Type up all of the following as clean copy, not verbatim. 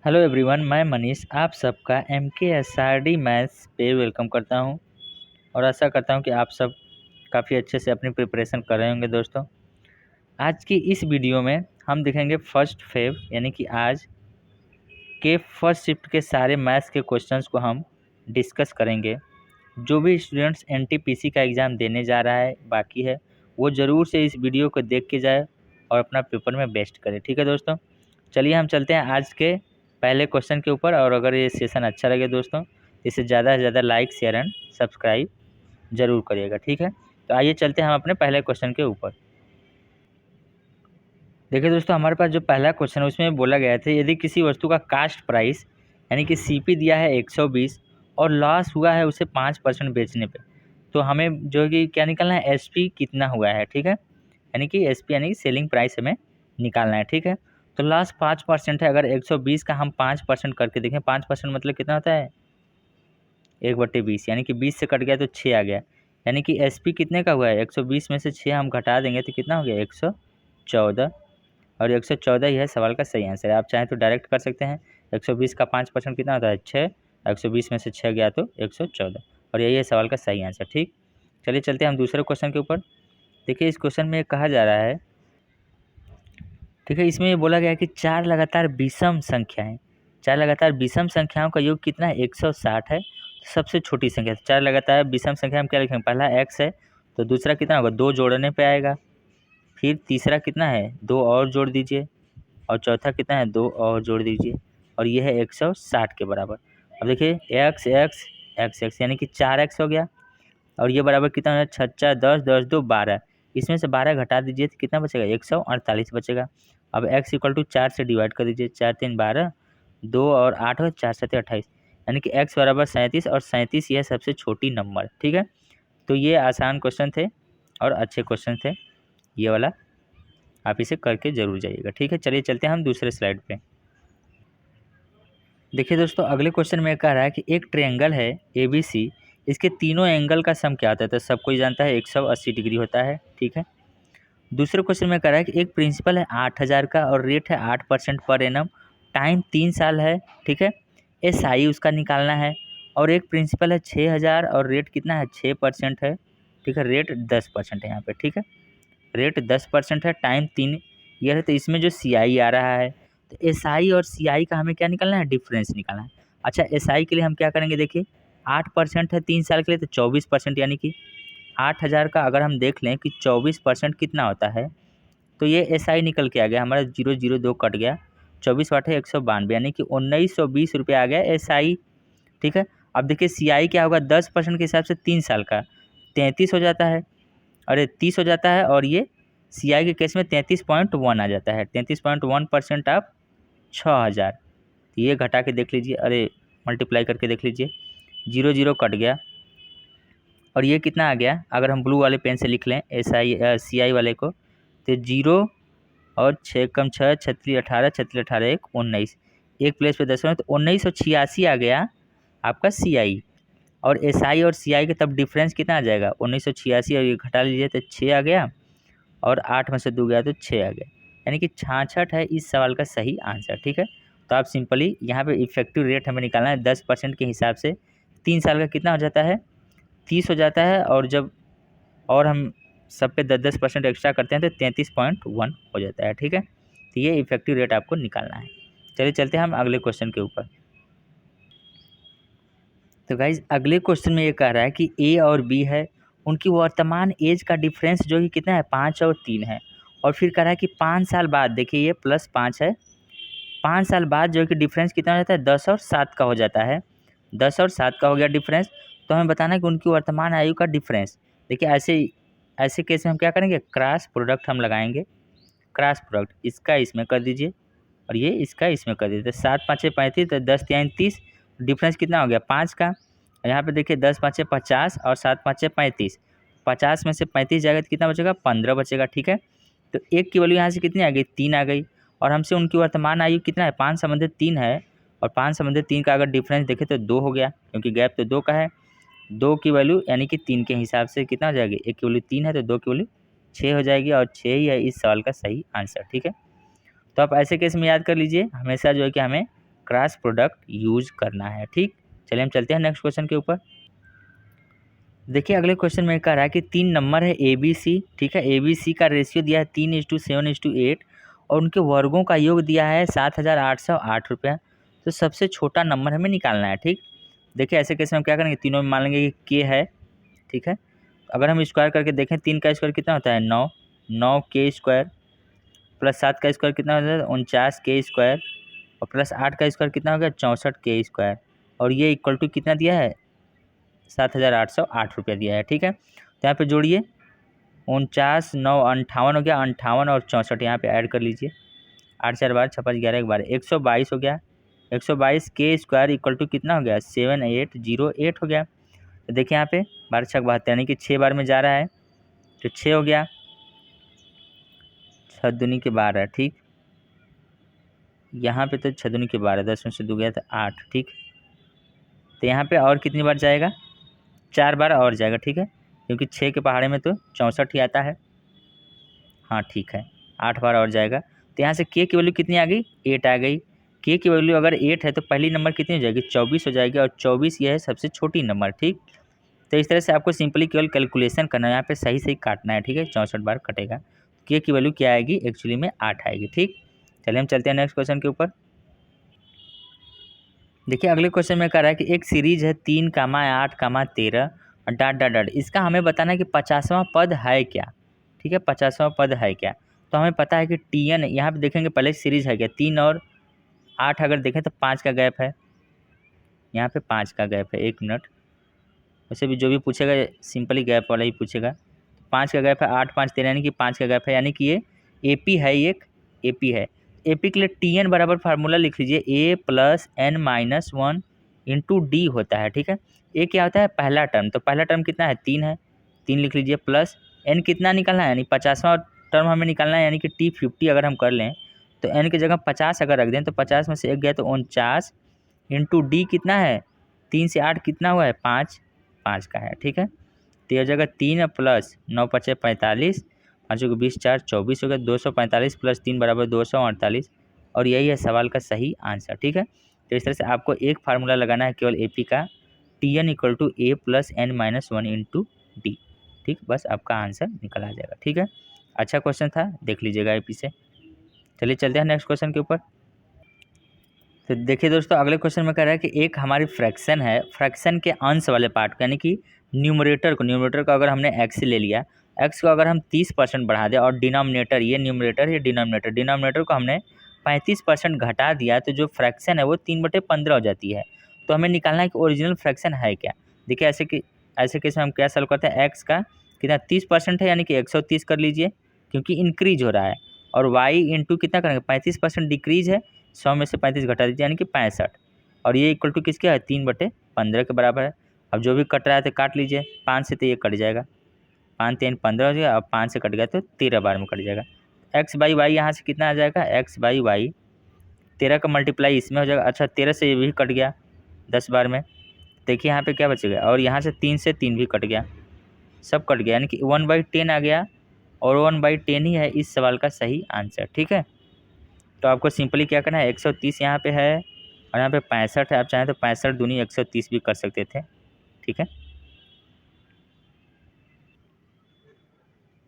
Hello everyone, मैं मनीष आप सबका MKSRD मैथ्स पे वेलकम करता हूं और आशा करता हूं कि आप सब काफ़ी अच्छे से अपनी प्रिपरेशन कर रहे होंगे। दोस्तों, आज की इस वीडियो में हम देखेंगे 1 फेब यानी कि आज के फर्स्ट शिफ्ट के सारे मैथ्स के क्वेश्चंस को हम डिस्कस करेंगे। जो भी स्टूडेंट्स NTPC का एग्ज़ाम देने जा रहा है बाकी है, वो ज़रूर से इस वीडियो को देख के जाए और अपना पेपर में बेस्ट करे। ठीक है दोस्तों, चलिए हम चलते हैं आज के पहले क्वेश्चन के ऊपर। और अगर ये सेशन अच्छा लगे दोस्तों, इसे ज़्यादा से ज़्यादा लाइक, शेयर एंड सब्सक्राइब जरूर करिएगा। ठीक है, तो आइए चलते हैं हम अपने पहले क्वेश्चन के ऊपर। देखिए दोस्तों, हमारे पास जो पहला क्वेश्चन है उसमें बोला गया था, यदि किसी वस्तु का कास्ट प्राइस यानी कि CP दिया है 120 और लॉस हुआ है उसे 5% बेचने पे, तो हमें जो है कि क्या निकालना है, SP कितना हुआ है। ठीक है, यानी कि SP यानी कि सेलिंग प्राइस हमें निकालना है। ठीक है, तो लॉस 5% है। अगर 120 का हम 5% करके देखें, 5% मतलब कितना होता है, 1/20, यानी कि 20 से कट गया तो 6 आ गया। यानी कि SP कितने का हुआ है, 120 में से 6 हम घटा देंगे तो कितना हो गया, 114। और 114 ही है सवाल का सही आंसर है। आप चाहें तो डायरेक्ट कर सकते हैं। 120 का 5% कितना होता है, 6। 120 में से 6 गया तो 114, और यही है सवाल का सही आंसर। ठीक, चलिए चलते हैं हम दूसरे क्वेश्चन के ऊपर। देखिए, इस क्वेश्चन में कहा जा रहा है, ठीक है, इसमें ये बोला गया है कि 4 लगातार विषम संख्याएं, 4 लगातार विषम संख्याओं का योग कितना है, 160 है। सबसे छोटी संख्या 4 लगातार विषम संख्या हम क्या लिखेंगे, पहला x है, तो दूसरा कितना होगा, 2 जोड़ने पे आएगा। फिर तीसरा कितना है, 2 और जोड़ दीजिए, और चौथा कितना है, 2 और जोड़ दीजिए, और ये है 160 के बराबर। अब देखिए x x x x यानी कि 4x हो गया, और ये बराबर कितना है, 6 10 10 2 12। इसमें से 12 घटा दीजिए तो कितना बचेगा, 148 बचेगा। अब x = 4 से डिवाइड कर दीजिए, 4 3 12, 2 और 8 और 4 7 28, यानी कि x बराबर 37, और 37 यह सबसे छोटी नंबर। ठीक है, तो ये आसान क्वेश्चन थे और अच्छे क्वेश्चन थे, ये वाला आप इसे करके ज़रूर जाइएगा। ठीक है, चलिए चलते हैं हम दूसरे स्लाइड पे। देखिए दोस्तों, अगले क्वेश्चन में कह रहा है कि एक ट्रायंगल है ABC, इसके तीनों एंगल का सम क्या होता है, तो सब कोई जानता है 180 डिग्री होता है। ठीक है, दूसरे क्वेश्चन में कह रहा है कि एक प्रिंसिपल है 8000 का और रेट है 8% पर एनम, टाइम 3 साल है। ठीक है, SI उसका निकालना है। और एक प्रिंसिपल है 6000 और रेट कितना है, 6% है। ठीक है, रेट 10% है यहाँ पे। ठीक है, रेट 10% है, टाइम 3 ईयर है। तो इसमें जो CI आ रहा है, तो SI और CI का हमें क्या निकालना है, डिफरेंस निकालना है। अच्छा, SI के लिए हम क्या करेंगे, देखिए 8% है 3 साल के लिए, तो 24%, यानी कि 8000 का अगर हम देख लें कि 24% कितना होता है, तो ये SI निकल के आ गया हमारा, 0 0 2 कट गया, 24 वाट है 192, यानी कि 1920 रुपये आ गया SI। ठीक है, अब देखिए CI क्या होगा, 10% के हिसाब से 3 साल का 33 हो जाता है, अरे 30 हो जाता है, और ये CI के केस में 33.1 आ जाता है। 33.1% आप 6000, तो ये घटा के देख लीजिए, अरे मल्टीप्लाई करके देख लीजिए, 0 0 कट गया, और ये कितना आ गया, अगर हम ब्लू वाले पेन से लिख लें CI वाले को, तो 0 और 6 कम 6 36 18 36 18 1 19, एक प्लेस पे 10 तो 1986 आ गया आपका CI। और SI और CI के तब डिफरेंस कितना आ जाएगा, 1986, और ये घटा लीजिए तो 6 आ गया, और 8 में से 2 गया तो 6 आ गया, यानी कि 66 है इस सवाल का सही आंसर। ठीक है, तो आप सिंपली यहाँ पे इफेक्टिव रेट हमें निकालना है, 10% के हिसाब से 3 साल का कितना हो जाता है, 30 हो जाता है, और जब और हम सब पे 10% एक्स्ट्रा करते हैं तो 33.1 हो जाता है। ठीक है, तो ये इफेक्टिव रेट आपको निकालना है। चलिए चलते हैं हम अगले क्वेश्चन के ऊपर। तो गाइज, अगले क्वेश्चन में ये कह रहा है कि A और B है, उनकी वर्तमान एज का डिफरेंस जो कि कितना है, 5 और 3 है। और फिर कह रहा है कि 5 साल बाद, देखिए ये +5 है, 5 साल बाद जो कि डिफरेंस कितना हो जाता है, 10 और 7 का हो जाता है। 10 और 7 का हो गया डिफरेंस, तो हमें बताना है कि उनकी वर्तमान आयु का डिफरेंस। देखिए ऐसे ऐसे केस में हम क्या करेंगे, क्रॉस प्रोडक्ट हम लगाएंगे। क्रॉस प्रोडक्ट इसका इसमें कर दीजिए, और ये इसका इसमें कर दीजिए, 7 5 35, तो 10 3 30, डिफरेंस कितना हो गया, 5 का। यहाँ पे देखिए 10 5 50 और 7 5 35, 50 में से 35 जाएगा तो कितना बचेगा, 15 बचेगा। ठीक है, तो एक की वैल्यू यहाँ से कितनी आ गई, 3 आ गई, और हमसे उनकी वर्तमान आयु कितना है, 5 संबंधित 3 है, और 5 संबंधित 3 का अगर डिफरेंस देखें तो 2 हो गया, क्योंकि गैप तो 2 का है। 2 की वैल्यू यानी कि 3 के हिसाब से कितना हो जाएगी, एक की वैल्यू 3 है तो 2 की वैल्यू 6 हो जाएगी, और 6 ही है इस सवाल का सही आंसर। ठीक है, तो आप ऐसे केस में याद कर लीजिए, हमेशा जो है कि हमें क्रॉस प्रोडक्ट यूज करना है। ठीक, चलिए हम चलते हैं नेक्स्ट क्वेश्चन के ऊपर। देखिए अगले क्वेश्चन में कह रहा है कि 3 नंबर है ए बी सी। ठीक है, ए बी सी का रेशियो दिया है 3:7:8 और उनके वर्गों का योग दिया है 7,808 रुपया। तो सबसे छोटा नंबर हमें निकालना है। ठीक, देखिए ऐसे केस में हम क्या करेंगे, तीनों में मान लेंगे कि के है। ठीक है, अगर हम स्क्वायर करके देखें 3 का स्क्वायर कितना होता है 9, 9 के स्क्वायर प्लस 7 का स्क्वायर कितना होता है 49 के स्क्वायर और प्लस 8 का स्क्वायर कितना हो गया 64 के स्क्वायर और ये इक्वल टू कितना दिया है 7,808 रुपया दिया है। ठीक है, तो यहाँ पे जोड़िए 49 9 58 हो गया, 58 और 64 यहाँ पे ऐड कर लीजिए, 8 4 12 56 11 एक बार 122 हो गया। 122 के स्क्वायर इक्वल टू कितना हो गया 7808 हो गया। तो देखिए यहाँ पे 12 6 72 यानी कि 6 बार में जा रहा है तो 6 हो गया, 6 दूनी के 12। ठीक, यहाँ पे तो 6 दूनी के 12, 10 में से 2 गया तो 8। ठीक, तो यहाँ पे और कितनी बार जाएगा 4 बार और जाएगा। ठीक है, क्योंकि 6 के पहाड़े में तो 64 ही आता है। हाँ ठीक है, 8 बार और जाएगा। तो यहाँ से के की वैल्यू कितनी आ गई 8 आ गई। के की वैल्यू अगर 8 है तो पहली नंबर कितनी हो जाएगी 24 हो जाएगी और 24 ये है सबसे छोटी नंबर। ठीक, तो इस तरह से आपको सिंपली केवल कैलकुलेशन करना है, यहाँ पे सही सही काटना है। ठीक है, 64 बार कटेगा। के की वैल्यू क्या आएगी एक्चुअली में 8 आएगी। ठीक, चलिए हम चलते हैं नेक्स्ट क्वेश्चन के ऊपर। देखिए अगले क्वेश्चन में कह रहा है कि एक सीरीज है 3, 8, 13 और डॉट डॉट डॉट। इसका हमें बताना है कि 50वां पद है क्या। ठीक है, 50वां पद है क्या। तो हमें पता है कि टी एन, यहाँ पे देखेंगे पहले सीरीज है क्या 3 और 8 अगर देखें तो 5 का गैप है, यहाँ पे 5 का गैप है। 1 मिनट, वैसे भी जो भी पूछेगा सिंपली गैप वाला ही पूछेगा। 5 का गैप है, 8 5 13 यानी कि 5 का गैप है, यानी कि ये ए पी है, एक ए पी है। ए पी के लिए टी एन बराबर फार्मूला लिख लीजिए A plus N minus 1 into D होता है। ठीक है, ए क्या होता है पहला टर्म, तो पहला टर्म कितना है 3 है, 3 लिख लीजिए, प्लस एन कितना निकालना है यानी 50वां टर्म हमें निकालना है, यानी कि टी 50 अगर हम कर लें तो एन की जगह 50 अगर रख दें तो 50 में से 1 गया तो 49 इंटू डी कितना है 3 से 8 कितना हुआ है 5, 5 का है। ठीक है, तो यह जगह 3 प्लस 9 5 45, 5 को 20 4 24 हो गया, 245 प्लस 3 बराबर 248 और यही है सवाल का सही आंसर। ठीक है, तो इस तरह से आपको एक फार्मूला लगाना है केवल ए पी का, T N equal to A plus N minus 1 into D. ठीक, बस आपका आंसर निकल आ जाएगा। ठीक है, अच्छा क्वेश्चन था, देख लीजिएगा ए पी से। चलिए चलते हैं नेक्स्ट क्वेश्चन के ऊपर। तो देखिए दोस्तों अगले क्वेश्चन में कह रहा है कि एक हमारी फ्रैक्शन है, फ्रैक्शन के अंश वाले पार्ट को यानी कि न्यूमरेटर को अगर हमने एक्स ले लिया, एक्स को अगर हम 30% बढ़ा दें और डिनोमिनेटर, ये न्यूमरेटर ये डिनोमिनेटर को हमने 35% घटा दिया तो जो फ्रैक्शन है वो 3/15 हो जाती है। तो हमें निकालना है कि ओरिजिनल फ्रैक्शन है क्या। देखिए ऐसे केस में हम क्या सॉल्व करते हैं, एक्स का कितना 30% है यानी कि 130 कर लीजिए क्योंकि इंक्रीज हो रहा है, और वाई इंटू कितना करेंगे 35% डिक्रीज है, 100 में से 35 घटा दीजिए यानी कि 65 और ये इक्वल टू किसके है 3/15 के बराबर है। अब जो भी कट रहा है तो काट लीजिए, 5 से तो ये कट जाएगा, 5 3 15 हो जाएगा, अब 5 से कट गया तो 13 बार में कट जाएगा। एक्स बाई वाई यहाँ से कितना आ जाएगा एक्स बाई वाई, 13 का मल्टीप्लाई इसमें हो जाएगा। अच्छा 13 से ये भी कट गया 10 बार में, देखिए यहाँ पे क्या बचेगा, और यहाँ से 3 से 3 भी कट गया, सब कट गया यानी कि 1/10 आ गया और 1/10 ही है इस सवाल का सही आंसर। ठीक है, तो आपको सिंपली क्या करना है 130 यहाँ पे है और यहाँ पे 65 है, आप चाहें तो 65 दूनी 130 भी कर सकते थे। ठीक है,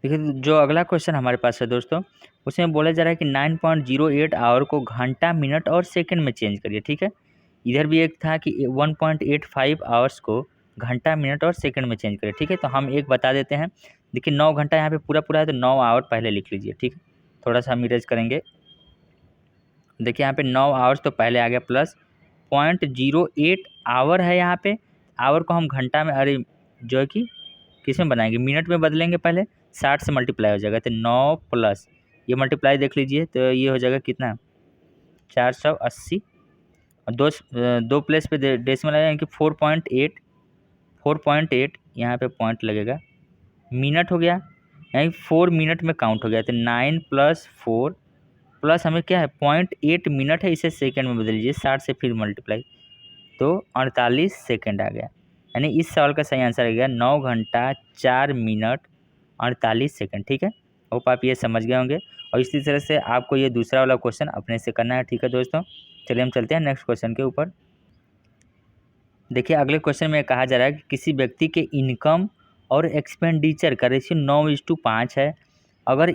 देखिए जो अगला क्वेश्चन हमारे पास है दोस्तों, उसमें बोला जा रहा है कि 9.08 आवर को घंटा मिनट और सेकंड में चेंज करिए। ठीक है, इधर भी एक था कि 1.85 आवर्स को घंटा मिनट और सेकंड में चेंज करिए। ठीक है, तो हम एक बता देते हैं। देखिए 9 घंटा यहाँ पे पूरा पूरा है तो 9 आवर पहले लिख लीजिए। ठीक है, थोड़ा सा हम इरेज करेंगे, देखिए यहाँ पे 9 आवर्स तो पहले आ गया, प्लस 0.08 आवर है यहाँ पे, आवर को हम घंटा में अरे जो है कि किस में बनाएंगे मिनट में बदलेंगे, पहले 60 से मल्टीप्लाई हो जाएगा तो 9 प्लस ये मल्टीप्लाई देख लीजिए तो ये हो जाएगा कितना 480 और दो प्लेस पे डेसिमल आएगा यानी कि 4.8 यहाँ पे पॉइंट लगेगा, मिनट हो गया यानी 4 मिनट में काउंट हो गया तो 9 + 4 प्लस हमें क्या है 0.8 मिनट है, इसे सेकंड में बदल लीजिए 60 से फिर मल्टीप्लाई तो 48 सेकंड आ गया। यानी इस सवाल का सही आंसर आ गया 9 घंटा 4 मिनट 48 सेकंड। ठीक है, होप आप ये समझ गए होंगे और इसी तरह से आपको ये दूसरा वाला क्वेश्चन अपने से करना है। ठीक है दोस्तों, चलिए हम चलते हैं नेक्स्ट क्वेश्चन के ऊपर। देखिए अगले क्वेश्चन में कहा जा रहा है कि किसी व्यक्ति के इनकम और एक्सपेंडिचर का रेशियो 9:5 है। अगर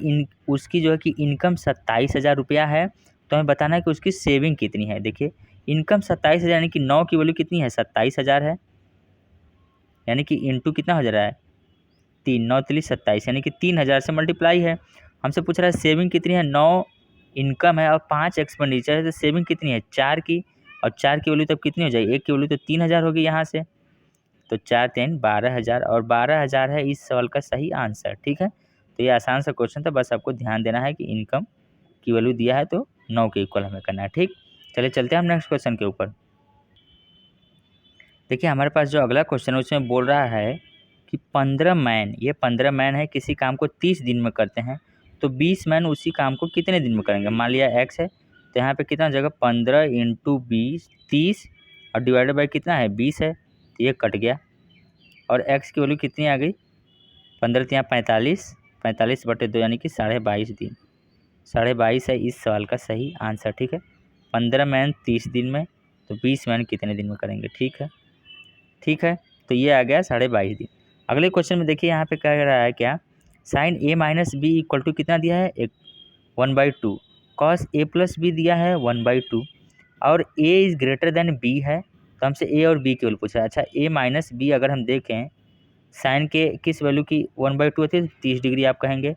उसकी जो है कि इनकम 27,000 रुपया है तो हमें बताना है कि उसकी सेविंग कितनी है। देखिए इनकम 27,000 यानी कि 9 की वैल्यू कितनी है, 27,000 है, यानी कि इंटू कितना हो जा रहा है 3, 9 3 27, यानी कि 3,000 से मल्टीप्लाई है। हमसे पूछ रहा है सेविंग कितनी है, 9 इनकम है और 5 एक्सपेंडिचर है, तो सेविंग कितनी है 4 की, और 4 की वैल्यू तब कितनी हो जाएगी, 1 की वैल्यू तो 3,000 होगी यहाँ से, तो 4 3 12,000 और 12,000 है इस सवाल का सही आंसर। ठीक है, तो ये आसान सा क्वेश्चन था, बस आपको ध्यान देना है कि इनकम की वैल्यू दिया है तो 9 के इक्वल हमें करना है। ठीक, चलिए चलते हैं हम नेक्स्ट क्वेश्चन के ऊपर। देखिए हमारे पास जो अगला क्वेश्चन है उसमें बोल रहा है कि 15 मैन, ये 15 मैन है, किसी काम को 30 दिन में करते हैं, तो 20 मैन उसी काम को कितने दिन में करेंगे। मान लिया एक्स है, तो यहाँ पे कितना जगह 15 × 20 30 और डिवाइडेड बाई कितना है 20 है, तो ये कट गया, और एक्स की वैल्यू कितनी आ गई 15 यहाँ 45, 45/2 यानी कि 22.5 दिन, 22.5 है इस सवाल का सही आंसर। ठीक है, 15 मैन 30 दिन में, तो 20 मैन कितने दिन में करेंगे। ठीक है, तो ये आ गया 22.5 दिन। अगले क्वेश्चन में देखिए यहाँ पे कह रहा है क्या, sine A minus B equal to कितना दिया है 1/2, कॉस ए प्लस बी दिया है 1/2, और A is greater than B है, तो हमसे ए और बी की वैल्यू पूछा है। अच्छा ए माइनस बी अगर हम देखें साइन के किस वैल्यू की 1/2 होती है 30 डिग्री आप कहेंगे,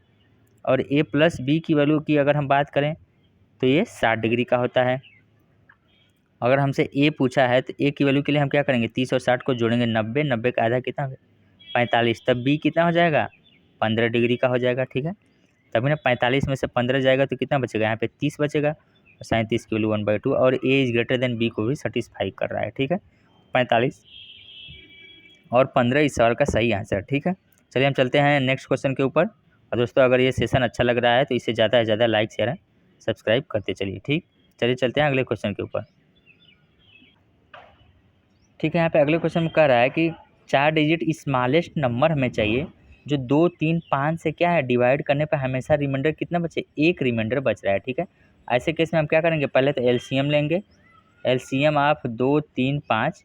और ए प्लस बी की वैल्यू की अगर हम बात करें तो ये 60 डिग्री का होता है। अगर हमसे ए पूछा है तो ए की वैल्यू के लिए हम क्या करेंगे 30 और 60 को जोड़ेंगे 90, 90 का आधा कितना 45, तब बी कितना हो जाएगा 15 डिग्री का हो जाएगा। ठीक है, तभी ना 45 में से 15 जाएगा तो कितना बचेगा यहाँ पे 30 बचेगा, और 37 की वैल्यू 1/2, और A is greater than B को भी सेटिस्फाई कर रहा है। ठीक है, 45 और 15 इस सवाल का सही आंसर। ठीक है, चलिए हम चलते हैं नेक्स्ट क्वेश्चन के ऊपर। और दोस्तों अगर ये सेशन अच्छा लग रहा है तो इसे ज़्यादा से ज़्यादा लाइक शेयर सब्सक्राइब करते चलिए। ठीक, चलिए चलते हैं अगले क्वेश्चन के ऊपर। ठीक है, यहाँ पे अगले क्वेश्चन में कह रहा है कि 4 डिजिट स्मॉलेस्ट नंबर हमें चाहिए जो 2 3 5 से क्या है डिवाइड करने पर हमेशा रिमाइंडर कितना बचे, एक रिमाइंडर बच रहा है। ठीक है, ऐसे केस में हम क्या करेंगे, पहले तो एलसीएम लेंगे, एलसीएम आप 2 3 5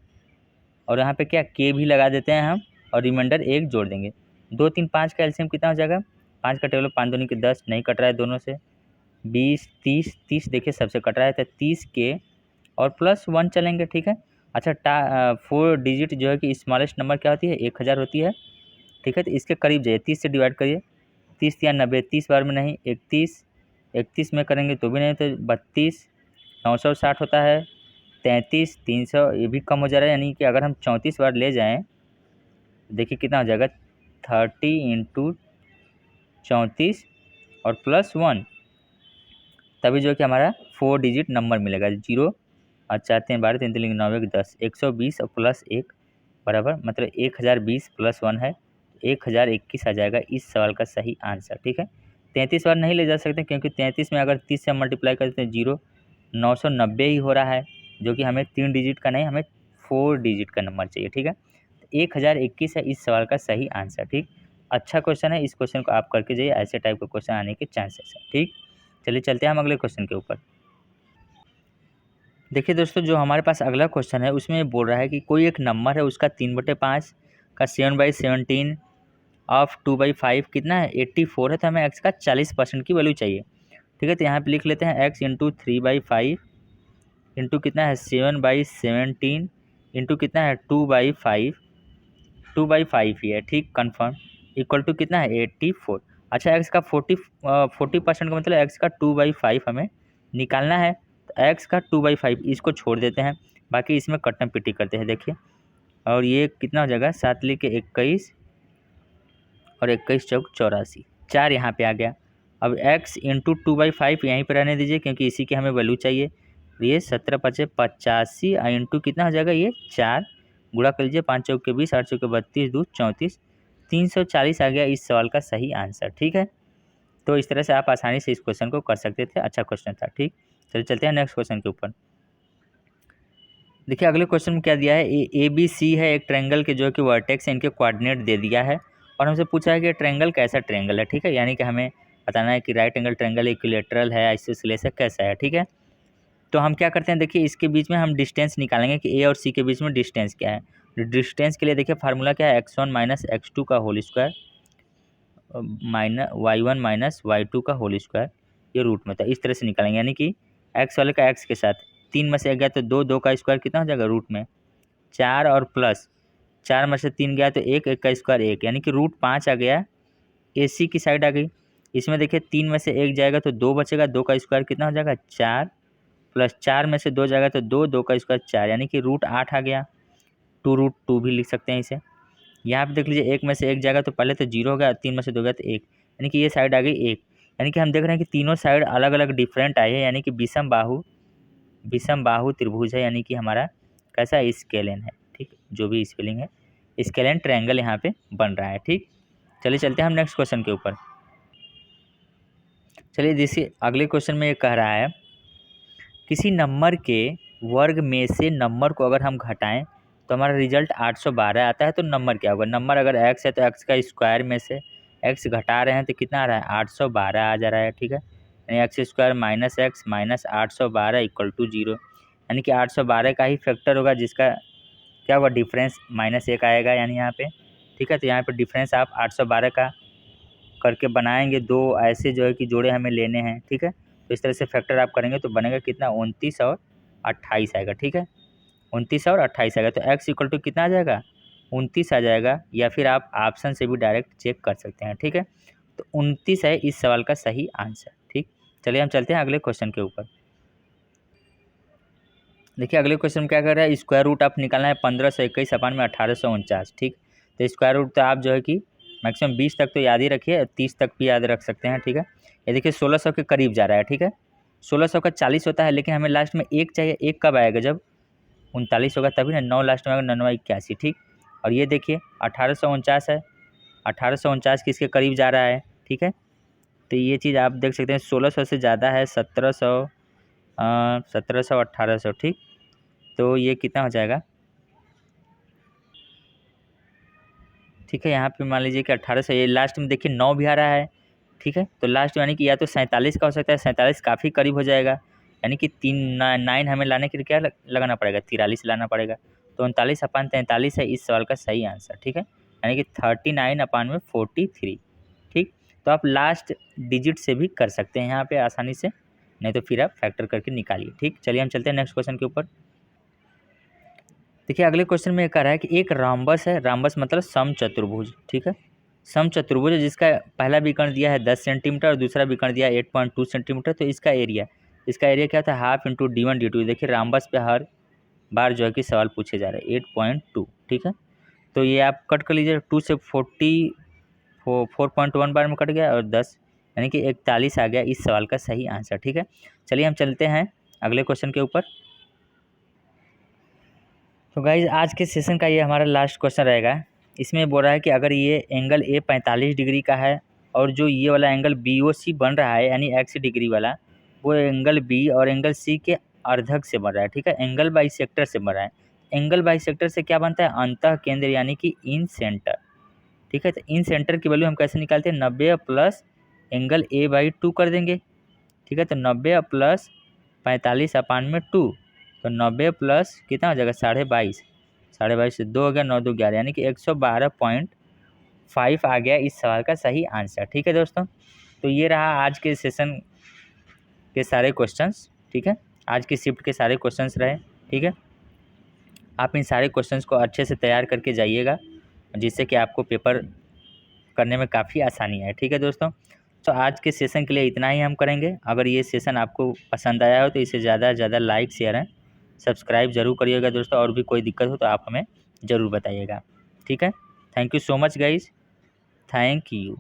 और यहाँ पे क्या के भी लगा देते हैं हम, और रिमाइंडर 1 जोड़ देंगे। 2 3 5 का एलसीएम कितना हो जाएगा 5 का टेबल 5 दूनी के 10, नहीं कट रहा है दोनों से, 20 30 30 देखिए सबसे कट रहा है, तो 30 के और +1 चलेंगे। ठीक है, अच्छा 4 डिजिट जो है कि स्मॉलेस्ट नंबर क्या होती है 1000 होती है। ठीक है, तो इसके करीब जाइए 30 से डिवाइड करिए, 30 या 90, 30 बार में नहीं, 31 31 में करेंगे तो भी नहीं, तो 32 960 होता है, 33 300 ये भी कम हो जा रहा है, यानी कि अगर हम 34 बार ले जाएं देखिए कितना हो जाएगा 30 × 34 और +1, तभी जो है कि हमारा 4 डिजिट नंबर मिलेगा 0 और 4 3 12 3 3 9 1 10 120 और +1 बराबर मतलब 1020 +1 है 1021 आ जाएगा इस सवाल का सही आंसर। ठीक है, 33 बार नहीं ले जा सकते क्योंकि 33 में अगर 30 से मल्टीप्लाई करते हैं 0 990 ही हो रहा है, जो कि हमें 3 डिजिट का नहीं हमें 4 डिजिट का नंबर चाहिए। ठीक है, 1021 है इस सवाल का सही आंसर। ठीक, अच्छा क्वेश्चन है, इस क्वेश्चन को आप करके जाइए, ऐसे टाइप का क्वेश्चन आने के चांसेस है। ठीक, चलिए चलते हैं हम अगले क्वेश्चन के ऊपर। देखिए दोस्तों जो हमारे पास अगला क्वेश्चन है उसमें बोल रहा है कि कोई एक नंबर है उसका 3/5 का 7/17 ऑफ 2/5 कितना है 84 है, तो हमें एक्स का 40% की वैल्यू चाहिए। ठीक है, तो यहाँ पे लिख लेते हैं एक्स इंटू 3/5 इंटू कितना है 7/17 इंटू कितना है 2/5 2/5 ही है। ठीक, कन्फर्म इक्वल टू कितना है 84। अच्छा एक्स का 40% का मतलब एक्स का 2/5 हमें निकालना है, तो एक्स का 2/5 इसको छोड़ देते हैं, बाकी इसमें कट्टम पिट्टी करते हैं। देखिए और ये कितना हो जाएगा 7 लिखे 21 और 21 चौक 84, 4 यहाँ पे आ गया। अब x इंटू 2/5 यहीं पर रहने दीजिए क्योंकि इसी की हमें वैल्यू चाहिए। ये 17 × 5 = 85 इंटू कितना हो जाएगा ये 4, गुणा कर लीजिए 5 चौक 20 8 चौक 32 2 34 340 आ गया इस सवाल का सही आंसर। ठीक है, तो इस तरह से आप आसानी से इस क्वेश्चन को कर सकते थे, अच्छा क्वेश्चन था। ठीक, चलिए चलते हैं नेक्स्ट क्वेश्चन के ऊपर। देखिए अगले क्वेश्चन में क्या दिया है ए बी सी है एक ट्रायंगल के जो है कि वर्टेक्स है, इनके कोऑर्डिनेट दे दिया है और हमसे पूछा है कि ट्रायंगल कैसा ट्रायंगल है। ठीक है, यानी कि हमें बताना है कि राइट एंगल ट्रायंगल इक्विलैटरल है, आइसोसेलेस है, कैसा है। ठीक है, तो हम क्या करते हैं, देखिए इसके बीच में हम डिस्टेंस निकालेंगे कि ए और सी के बीच में डिस्टेंस क्या है। डिस्टेंस के लिए देखिए फार्मूला क्या है, x1 माइनस x2 का whole square minus y1 minus y2 का होल स्क्वायर, ये रूट में था। इस तरह से निकालेंगे, यानी कि x वाले का x के साथ 3 में से 1 गया तो 2, 2 का स्क्वायर कितना हो जाएगा रूट में 4 और प्लस 4 में से 3 गया तो 1, 1 का स्क्वायर 1, यानी कि रूट 5 आ गया। AC की साइड आ गई। इसमें देखिए 3 में से 1 जाएगा तो 2 बचेगा, 2 का स्क्वायर कितना हो जाएगा 4, प्लस 4 में से 2 जाएगा तो 2, 2 का स्क्वायर 4, यानी कि रूट 8 आ गया। 2√2 भी लिख सकते हैं इसे। यहाँ पे देख लीजिए 1 में से 1 जाएगा तो पहले तो 0 हो गया, 3 में से 2 गया तो 1, यानी कि ये साइड आ गई 1। यानी कि हम देख रहे हैं कि तीनों साइड अलग अलग डिफरेंट आई है, यानी कि विषम बाहु त्रिभुज है, यानी कि हमारा कैसा स्केलेन है। ठीक, जो भी स्पेलिंग है, स्केलेन ट्रायंगल यहाँ पे बन रहा है। ठीक, चलिए चलते हैं हम नेक्स्ट क्वेश्चन के ऊपर। चलिए जैसे अगले क्वेश्चन में ये कह रहा है, किसी नंबर के वर्ग में से नंबर को अगर हम घटाएं तो हमारा रिजल्ट 812 आता है, तो नंबर क्या होगा। नंबर अगर x है तो x का स्क्वायर में से x घटा रहे हैं तो कितना आ रहा है 812 आ जा रहा है। ठीक है, यानी X square minus X minus 812 equal to 0, यानी कि 812 का ही फैक्टर होगा, जिसका क्या होगा डिफरेंस -1 आएगा, यानी यहाँ पे। ठीक है, तो यहाँ पे डिफरेंस आप 812 का करके बनाएंगे, दो ऐसे जो है कि जोड़े हमें लेने हैं। ठीक है, तो इस तरह से फैक्टर आप करेंगे तो बनेगा कितना 29 और 28 आएगा। ठीक है, 29 और 28 आएगा, तो x इक्वल टू कितना आ जाएगा 29 आ जाएगा, या फिर आप ऑप्शन से भी डायरेक्ट चेक कर सकते हैं। ठीक है, तो 29 है इस सवाल का सही आंसर। ठीक, चलिए हम चलते हैं अगले क्वेश्चन के ऊपर। देखिए अगले क्वेश्चन में क्या कर रहा है, स्क्वायर रूट आप निकालना है 1521 अपान में 1849। ठीक, तो स्क्वायर रूट तो आप जो है कि मैक्सिमम 20 तक तो याद ही रखिए, 30 तक भी याद रख सकते हैं। ठीक है, ये देखिए 1600 के करीब जा रहा है। ठीक है, 1600 का 40 होता है, लेकिन हमें लास्ट में 1 चाहिए। 1 कब आएगा, जब 39 होगा तभी ना, 9 लास्ट में आएगा, 9 81। ठीक, और ये देखिए 1849 है, 1849 किसके करीब जा रहा है। ठीक है, तो ये चीज़ आप देख सकते हैं 1600 से ज़्यादा है, 1700 1800। ठीक, तो ये कितना हो जाएगा, ठीक है, यहाँ पे मान लीजिए कि 1800, ये लास्ट में देखिए 9 भी आ रहा है। ठीक है, तो लास्ट में यानी कि या तो 47 का हो सकता है, 47 काफ़ी करीब हो जाएगा, यानी कि 9 हमें लाने के लिए क्या लगाना पड़ेगा 43 लाना पड़ेगा, तो 39 अपान 43 है इस सवाल का सही आंसर। ठीक है, यानी कि 39 अपान में 43। ठीक, तो आप लास्ट डिजिट से भी कर सकते हैं यहाँ पे आसानी से, नहीं तो फिर आप फैक्टर करके निकालिए। ठीक, चलिए हम चलते हैं नेक्स्ट क्वेश्चन के ऊपर। देखिए अगले क्वेश्चन में ये कह रहा है कि एक राम्बस है, राम्बस मतलब समचतुर्भुज। ठीक है, समचतुर्भुज है जिसका पहला विकर्ण दिया है 10 सेंटीमीटर और दूसरा विकर्ण दिया है 8.2 सेंटीमीटर, तो इसका एरिया क्या था, हाफ इंटू d1 d2। देखिए राम्बस पे हर बार जो है कि सवाल पूछे जा रहे हैं 8.2। ठीक है, तो ये आप कट कर लीजिए, 2 से 4.1 बार में कट गया और 10, यानी कि 41 आ गया इस सवाल का सही आंसर। ठीक है, चलिए हम चलते हैं अगले क्वेश्चन के ऊपर। तो गाइज आज के सेशन का ये हमारा लास्ट क्वेश्चन रहेगा। इसमें बोल रहा है कि अगर ये एंगल ए 45 डिग्री का है और जो ये वाला एंगल BOC बन रहा है यानी x डिग्री वाला, वो एंगल B और एंगल C के अर्धक से बन रहा है। ठीक है, एंगल बाइसेक्टर से बन रहा है। एंगल बाइसेक्टर से क्या बनता है, अंतः केंद्र यानी कि इन सेंटर। ठीक है, तो इन सेंटर की वैल्यू हम कैसे निकालते हैं, 90 प्लस एंगल A/2 कर देंगे। ठीक है, तो 90 प्लस 45 अपान में 2, तो 90 प्लस कितना हो जाएगा 22.5, 22.5 से 2 हो गया, 9 2 11, यानी कि 112.5 आ गया इस सवाल का सही आंसर। ठीक है दोस्तों, तो ये रहा आज के सेशन के सारे क्वेश्चंस। ठीक है, आज की शिफ्ट के सारे क्वेश्चंस रहे। ठीक है, आप इन सारे क्वेश्चंस को अच्छे से तैयार करके जाइएगा, जिससे कि आपको पेपर करने में काफ़ी आसानी है। ठीक है दोस्तों, तो आज के सेशन के लिए इतना ही हम करेंगे। अगर ये सेशन आपको पसंद आया हो तो इसे ज़्यादा से ज़्यादा लाइक शेयर एंड सब्सक्राइब जरूर करिएगा दोस्तों, और भी कोई दिक्कत हो तो आप हमें ज़रूर बताइएगा। ठीक है, thank you so much guys, thank you.